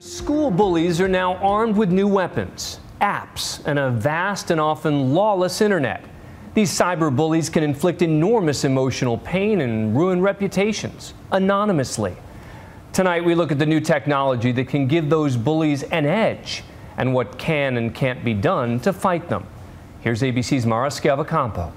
School bullies are now armed with new weapons, apps, and a vast and often lawless internet. These cyber bullies can inflict enormous emotional pain and ruin reputations anonymously. Tonight we look at the new technology that can give those bullies an edge and what can and can't be done to fight them. Here's ABC's Mara Schiavocampo.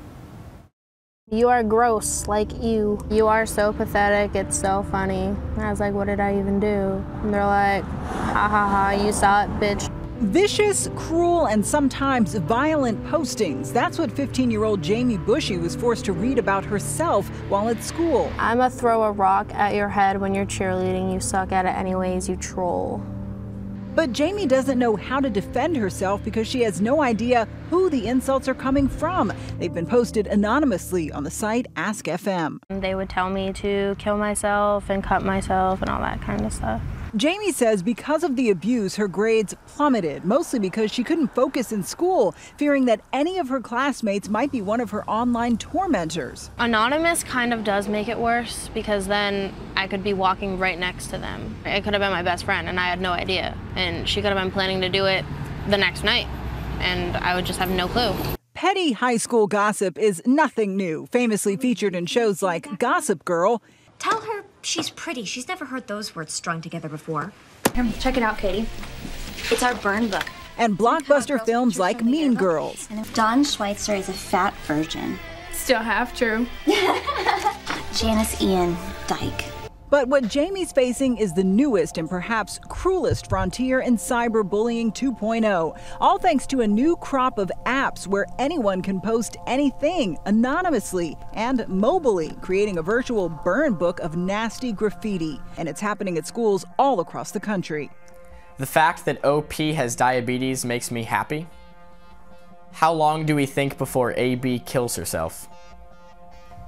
You are gross, like you. You are so pathetic, it's so funny. And I was like, what did I even do? And they're like, ha ha ha, you saw it, bitch. Vicious, cruel, and sometimes violent postings. That's what 15-year-old Jamie Bushy was forced to read about herself while at school. I'ma throw a rock at your head when you're cheerleading. You suck at it anyways, you troll. But Jamie doesn't know how to defend herself because she has no idea who the insults are coming from. They've been posted anonymously on the site Ask FM. They would tell me to kill myself and cut myself and all that kind of stuff. Jamie says because of the abuse, her grades plummeted, mostly because she couldn't focus in school, fearing that any of her classmates might be one of her online tormentors. Anonymous kind of does make it worse because then I could be walking right next to them. It could have been my best friend and I had no idea. And she could have been planning to do it the next night and I would just have no clue. Petty high school gossip is nothing new, famously featured in shows like Gossip Girl. Tell her she's pretty. She's never heard those words strung together before. Here, check it out, Katie. It's our burn book. And blockbuster films like Mean Girls. And if Dawn Schweitzer is a fat virgin. Still half true. Janice Ian Dyke. But what Jamie's facing is the newest and perhaps cruelest frontier in cyberbullying 2.0, all thanks to a new crop of apps where anyone can post anything anonymously and mobilely, creating a virtual burn book of nasty graffiti. And it's happening at schools all across the country. The fact that OP has diabetes makes me happy. How long do we think before AB kills herself?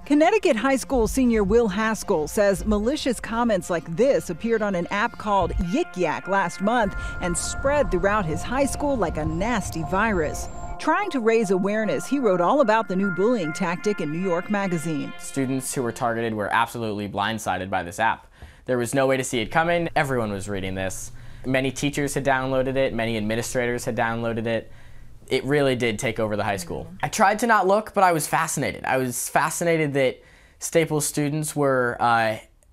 Connecticut high school senior Will Haskell says malicious comments like this appeared on an app called Yik Yak last month and spread throughout his high school like a nasty virus. Trying to raise awareness, he wrote all about the new bullying tactic in New York Magazine. Students who were targeted were absolutely blindsided by this app. There was no way to see it coming. Everyone was reading this. Many teachers had downloaded it. Many administrators had downloaded it. It really did take over the high school. I tried to not look, but I was fascinated. I was fascinated that Staples students were,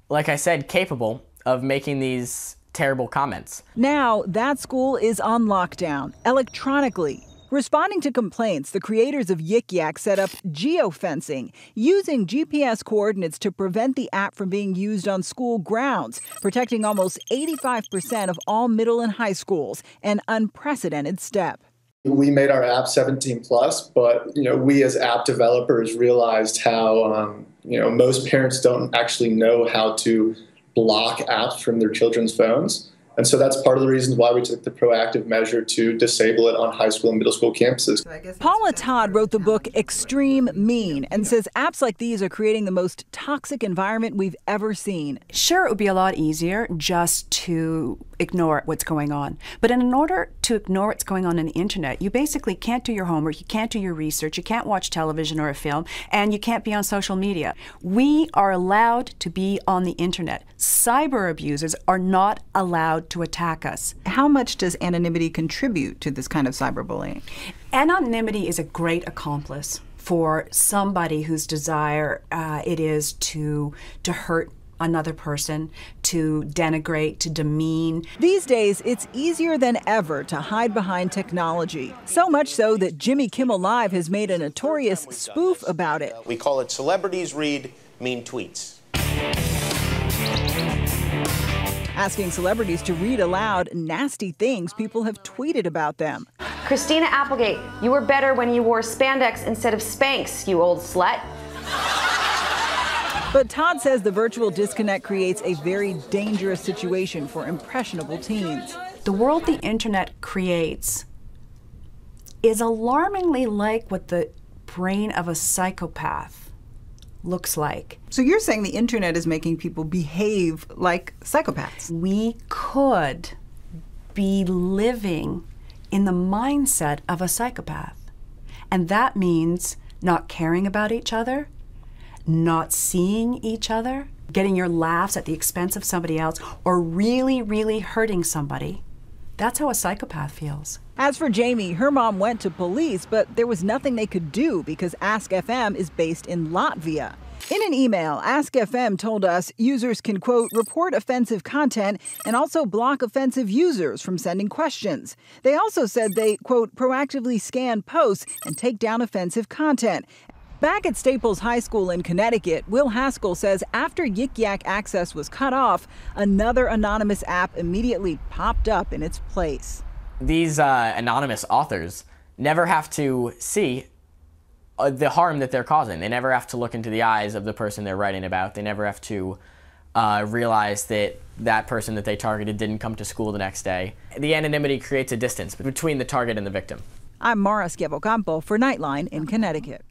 like I said, capable of making these terrible comments. Now, that school is on lockdown, electronically. Responding to complaints, the creators of Yik Yak set up geofencing, using GPS coordinates to prevent the app from being used on school grounds, protecting almost 85% of all middle and high schools, an unprecedented step. We made our app 17 plus, but we as app developers realized how most parents don't actually know how to block apps from their children's phones. And so that's part of the reasons why we took the proactive measure to disable it on high school and middle school campuses. Paula Todd wrote the book Extreme Mean and says apps like these are creating the most toxic environment we've ever seen. Sure, it would be a lot easier just to ignore what's going on. But in order to ignore what's going on the internet, you basically can't do your homework, you can't do your research, you can't watch television or a film, and you can't be on social media. We are allowed to be on the internet. Cyber abusers are not allowed to attack us. How much does anonymity contribute to this kind of cyberbullying? Anonymity is a great accomplice for somebody whose desire it is to hurt another person, to denigrate, to demean. These days, it's easier than ever to hide behind technology. So much so that Jimmy Kimmel Live has made a notorious spoof about it. We call it Celebrities Read Mean Tweets. Asking celebrities to read aloud nasty things people have tweeted about them. Christina Applegate, you were better when you wore spandex instead of Spanx, you old slut. But Todd says the virtual disconnect creates a very dangerous situation for impressionable teens. The world the internet creates is alarmingly like what the brain of a psychopath looks like. So you're saying the internet is making people behave like psychopaths? We could be living in the mindset of a psychopath. And that means not caring about each other, not seeing each other, getting your laughs at the expense of somebody else, or really, really hurting somebody. That's how a psychopath feels. As for Jamie, her mom went to police, but there was nothing they could do because Ask FM is based in Latvia. In an email, Ask FM told us users can, quote, report offensive content and also block offensive users from sending questions. They also said they, quote, proactively scan posts and take down offensive content. Back at Staples High School in Connecticut, Will Haskell says after Yik Yak access was cut off, another anonymous app immediately popped up in its place. These anonymous authors never have to see the harm that they're causing. They never have to look into the eyes of the person they're writing about. They never have to realize that that person that they targeted didn't come to school the next day. The anonymity creates a distance between the target and the victim. I'm Mara Schiavocampo for Nightline in Connecticut.